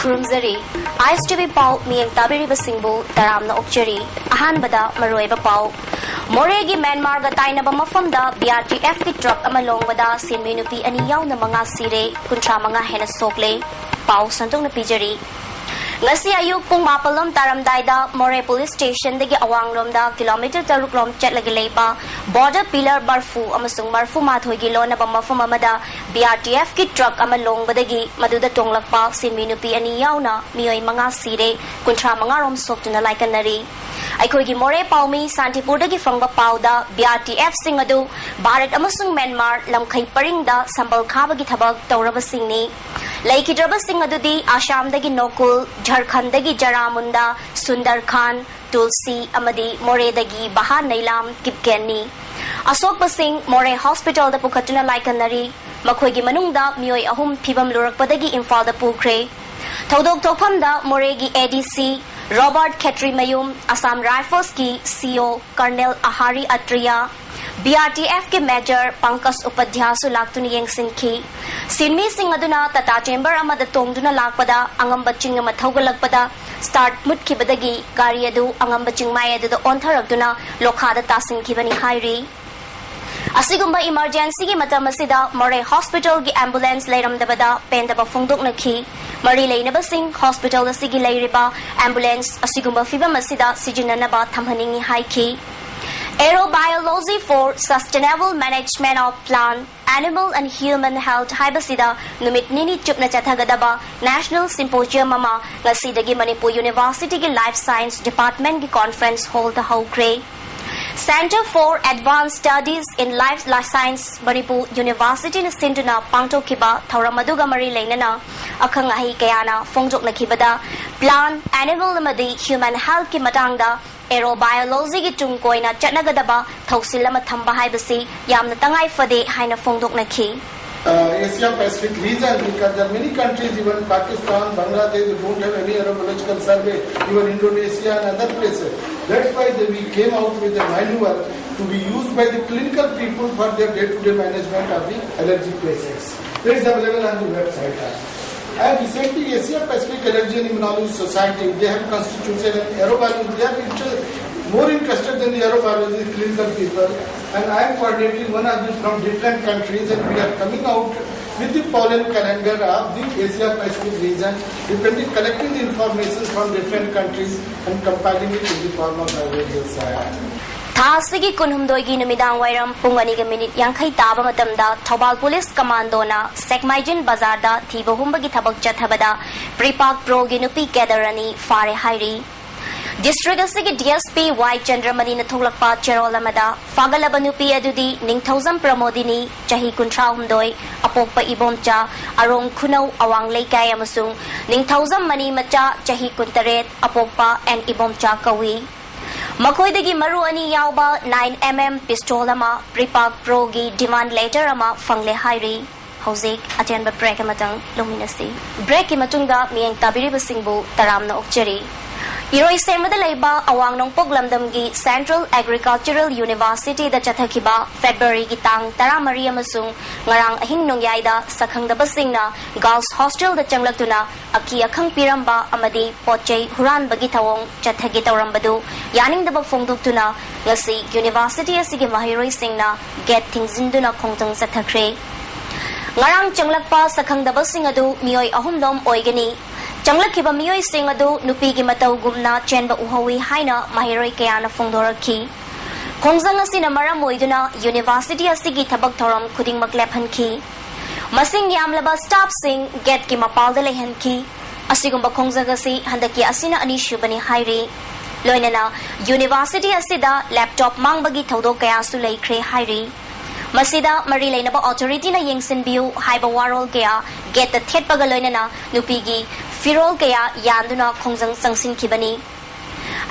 Kurumzari, ISTV Pau, Miang Tabiri Basingbu, Taramna Okcheri, Ahanbada, Maroeba Pau. Moregi Myanmar ga taina ba mafam da BRTF ki truck amalong wada sinminupi ani yaw na mga sire kuntra mga hena sokle Pau santong na pijari. Ngasi ayuk pung mapalom taramday da More Police Station dagi awangrom da kilometer taruklom chatlagilay pa border pillar barfu amasung barfu mathoy gilo na bamafam amada BRTF ki truck amalong badagi maduda tonglak pa sinminupi ani yaw na miyoy mga sire kuntra mga rom sok na laikan nari. Aikogi More Paumi Santipur dagi fangba pauda BRTF sing adu Bharat amasung Myanmar lamkhay paringda sambal khabagi thabag tawraba singni Laikidraba sing adudi Assam dagi Nokul Jharkhand dagi Jaramunda Sundar Khan Tulsi amadi More dagi Baha Nailam Kipkenni Asok Basing More Hospital da pukhatuna laikanari makhoigi manungda miyoy ahum phibam lurakpadagi Imphal da pukre Thodok thokpham da Moregi ADC Robert Khetri Mayum, Assam Rifles ki CEO Colonel Ahari Atria, BRTF ke Major Pankaj Upadhyay Sulaktuni Yengsin ki, Sinmi Singh aduna Tata Chamber amada tongduna lakpada angam baching mathaugalakpada start mut ki badagi gari adu angam baching mai adu ontharagduna lokhada tasing ki bani hairi. Asigumba emergency ki matam asida More Hospital ki ambulance leiramdabada pendaba fungdok nakhi Mari Lainaba Singh Hospital asigi leiriba ambulance asigumba fibam asida sijinanaba thamhaningi haiki Aerobiology for Sustainable Management of Plant, Animal and Human Health haibasida numit nini chupna chathagadaba National Symposium ama ngasidagi Manipur University ki Life Science Department ki conference hall the haukre Center for Advanced Studies in Life Science Manipur University na sinduna pangto kiba thawramaduga mari lainana akhang ahi kayana fongjok na kibada plant animal amadi human health ki matangda aerobiology ki tungkoi na chatnagadaba thausilama thamba haibasi yamna tangai fade haina fongjok na ki Asia Pacific region, because there are many countries, even Pakistan, Bangladesh, they don't have any aerological survey, even Indonesia and other places. That's why we came out with a manual to be used by the clinical people for their day-to-day management of the allergy patients. It is available on the website. And recently, Asia Pacific Allergy and Immunology Society, they have constituted an aerobiology. They are more interested than the aerobiology clinical people, and I am coordinating one of them from different countries, and we are coming out with the pollen calendar of the Asia Pacific region, depending, collecting the information from different countries and compiling it in the form of averages. Thasigi kunhumdoigi numidang wairam punganiga minute yankai taba matamda Thobal Police Commando na Sekmaijin Bazar da thiba humbagi thabak chathabada Prepak Pro ginupi kedarani fare hairi District asigi DSP Y Chandramani na thuglakpa Cherol amada fagalaba nupi adudi Ningthausam Pramodini chahi kuntra humdoi apokpa ibomcha arong khunau awang leikay amasung Ningthausam Mani macha chahi kuntaret apokpa and ibomcha kawi Makoidagi maru ani yauba 9mm pistol ama Prepak Pro gi demand letter ama fangle hairi Hauzik atenba break amatang luminasi break imatungda miyang tabiri basingbu taramna okcheri Iroi semada laiba awang nong poglamdam gi Central Agricultural University da chathakiba February gi tang taramari amasung ngarang ahing nongyai da sakhangda basingna Girls Hostel da changlaktuna aki akhang piramba amadi pochei huran bagi thawong chathagi tawrambadu yaning da fogduktuna ngasi University asigi mahiroi singna get things induna khongtang chathakre ngarang changlakpa sakhangda basing adu mioi ahumdom oigani Changlakhiba miyoy sing adu nupigi mataw gumna chenba uhawi haina mahiroi kayana fongdorakhi Khongjang asina maram oiduna University asigi thabak thoram khuding maklephanki Masing yamlaba staff sing get ki mapalda lehanki asigumba khongjang asi handaki asina ani shubani hairi loinana University asida laptop mangbagi thodok kaya su leikre hairi Masida mari lainaba authority na yengsinbiu haiba warol kaya get the thet pagaloinana nupigi Firol kaya yanduna khongjang sangsin kibani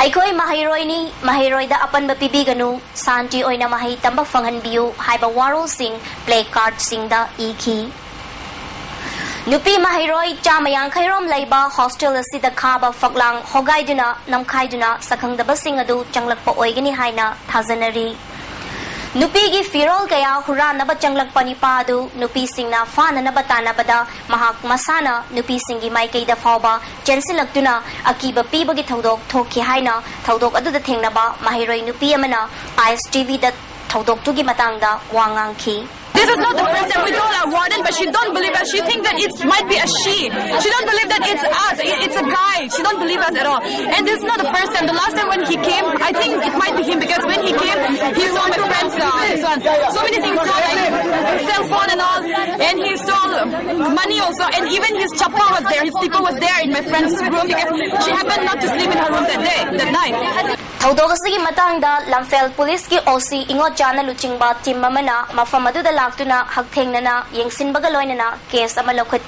Aikoi mahiroi ni mahiroi da apan mapibiganu santi oina mahi tamba fanghanbiu haiba warol sing play card sing da iki Nupi mahiroi chamayang khairom laiba hostel asida khaba faklang hogaiduna namkhaiduna sakhangdaba sing adu changlakpa oigani haina thazanari Nupigi firol kaya huranaba changlakpa ni Padu, nupisingna fananaba tanabada, mahak masana, nupisingi maikay da fauba, jensilagtuna, akiba pibagi tawdok, toki haina, tawdok adu da tingnaba, mahiroy nupiyamana, ISTV da tawdok tugi matangda, wangangki. This is not the first time we told our warden, but she don't believe us. She thinks that it might be a she. She don't believe that it's us. It's a guy. She don't believe us at all. And this is not the first time. The last time when he came, I think it might be him because when he came, he saw my friend's son. So many things, so like cell phone and all. And he stole money also. And even his chappa was there. His slipper was there in my friend's room because she happened not to sleep in her room that night. Tawdok asigi matangda Lamphel Police ki OC ingot jana luchingba team mamana mafam aduda laktuna hagthengnana yengsinbaga loinana case ama lokhat